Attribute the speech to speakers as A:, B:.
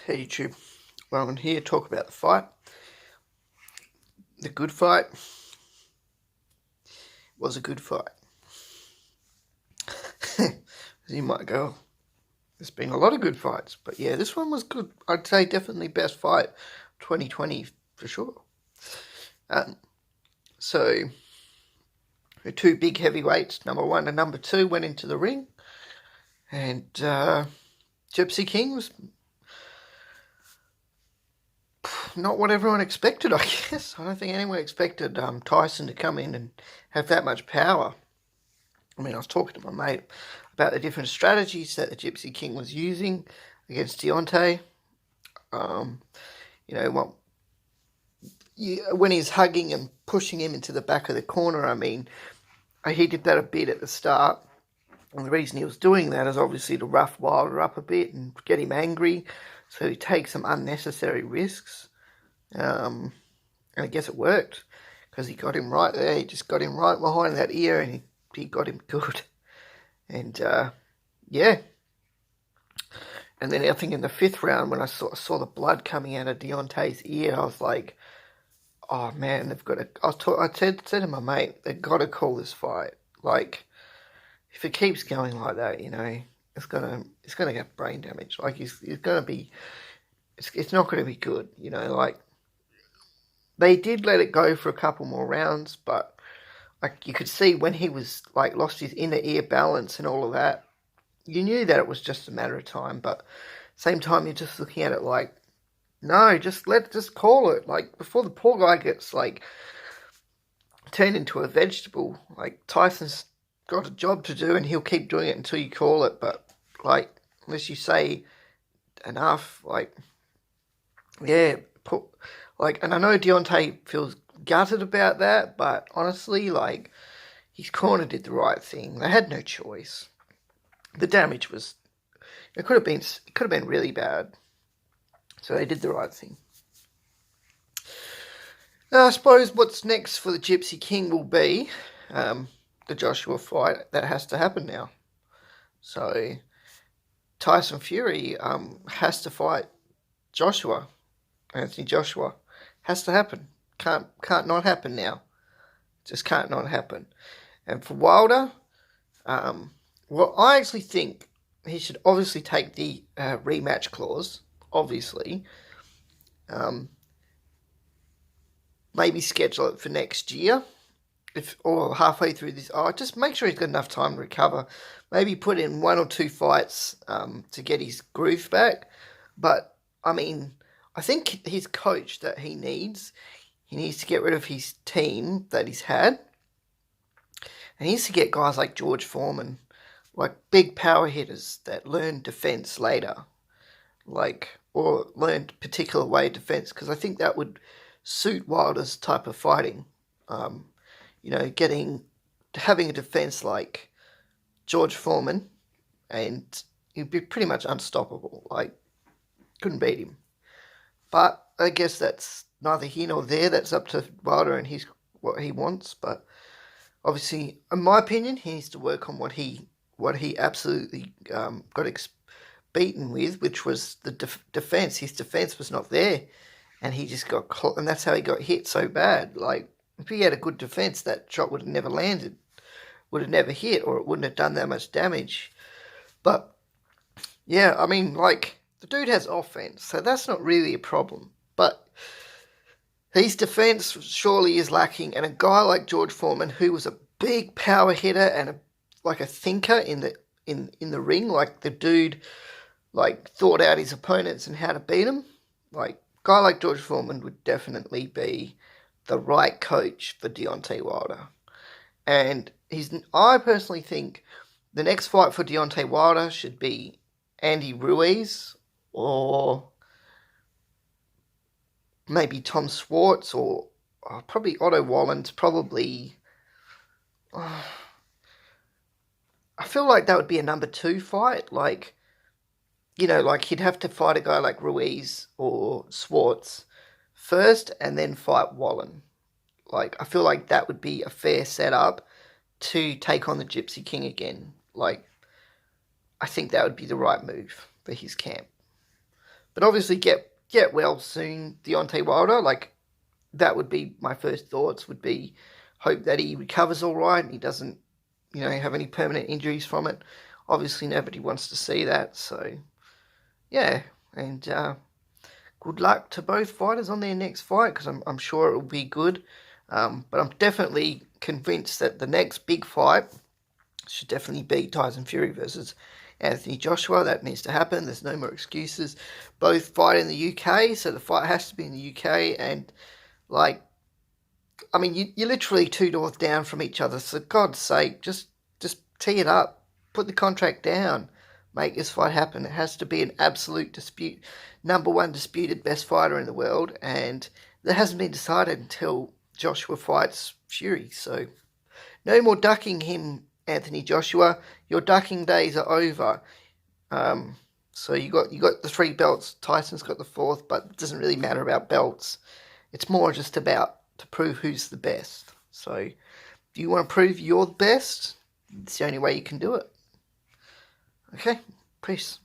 A: Hey YouTube, well I'm here to talk about the fight. The good fight was a good fight. You might go, there's been a lot of good fights, but yeah, this one was good. I'd say definitely best fight 2020 for sure. So the two big heavyweights, number one and number two, went into the ring, and Gypsy King was not what everyone expected, I guess. I don't think anyone expected Tyson to come in and have that much power. I mean, I was talking to my mate about the different strategies that the Gypsy King was using against Deontay. When he's hugging and pushing him into the back of the corner, I mean, he did that a bit at the start. And the reason he was doing that is obviously to rough Wilder up a bit and get him angry, so he takes some unnecessary risks. And I guess it worked, because he got him right there. He just got him right behind that ear, and he got him good. And yeah. And then I think in the fifth round, when I saw the blood coming out of Deontay's ear, I was like, oh man, they've got to. I said to my mate, they've got to call this fight. Like, if it keeps going like that, it's gonna get brain damage. Like, it's gonna be, it's not gonna be good. Like, they did let it go for a couple more rounds, but like, you could see when he was like lost his inner ear balance and all of that, you knew that it was just a matter of time. But same time, you're just looking at it like, no, just call it. Like, before the poor guy gets like turned into a vegetable. Like, Tyson's got a job to do, and he'll keep doing it until you call it. But like, unless you say enough, like, yeah, and I know Deontay feels gutted about that, but honestly, like, his corner did the right thing. They had no choice. The damage was, it could have been really bad. So they did the right thing. Now, I suppose what's next for the Gypsy King will be the Joshua fight. That has to happen now. So Tyson Fury has to fight Joshua. Anthony Joshua has to happen. Can't not happen now. Just can't not happen. And for Wilder, well, I actually think he should obviously take the rematch clause. Obviously, maybe schedule it for next year, or halfway through this. Just make sure he's got enough time to recover. Maybe put in one or two fights to get his groove back. But I mean, I think his coach that he needs to get rid of his team that he's had, and he needs to get guys like George Foreman, like big power hitters that learn defense later, or learn particular way of defense, because I think that would suit Wilder's type of fighting. Having a defense like George Foreman, and he'd be pretty much unstoppable. Like, couldn't beat him. But I guess that's neither here nor there. That's up to Wilder and what he wants. But obviously, in my opinion, he needs to work on what he absolutely got beaten with, which was the defense. His defense was not there, and he just and that's how he got hit so bad. Like, if he had a good defense, that shot would have never landed, would have never hit, or it wouldn't have done that much damage. But yeah, I mean, like, the dude has offense, so that's not really a problem. But his defense surely is lacking, and a guy like George Foreman, who was a big power hitter and a thinker in the ring, like, the dude like thought out his opponents and how to beat them. Like, a guy like George Foreman would definitely be the right coach for Deontay Wilder. And I personally think the next fight for Deontay Wilder should be Andy Ruiz, or maybe Tom Schwartz, or probably Otto Wallins. Probably, I feel like that would be a number two fight. Like, like, he'd have to fight a guy like Ruiz or Schwartz first, and then fight Wallen. Like, I feel like that would be a fair setup to take on the Gypsy King again. Like, I think that would be the right move for his camp. But obviously get well soon, Deontay Wilder. Like, that would be my first thoughts, would be hope that he recovers all right and he doesn't, have any permanent injuries from it. Obviously, nobody wants to see that. So, yeah. And good luck to both fighters on their next fight, because I'm sure it will be good. But I'm definitely convinced that the next big fight should definitely be Tyson Fury versus Anthony Joshua. That needs to happen. There's no more excuses. Both fight in the UK, so the fight has to be in the UK. And, like, I mean, you're literally 2 doors down from each other. So, God's sake, just tee it up. Put the contract down. Make this fight happen. It has to be an absolute dispute. Number one disputed best fighter in the world. And that hasn't been decided until Joshua fights Fury. So, no more ducking him, Anthony Joshua. Your ducking days are over. So you got the 3 belts. Tyson's got the 4th, but it doesn't really matter about belts. It's more just about to prove who's the best. So if you want to prove you're the best, it's the only way you can do it. Okay, peace.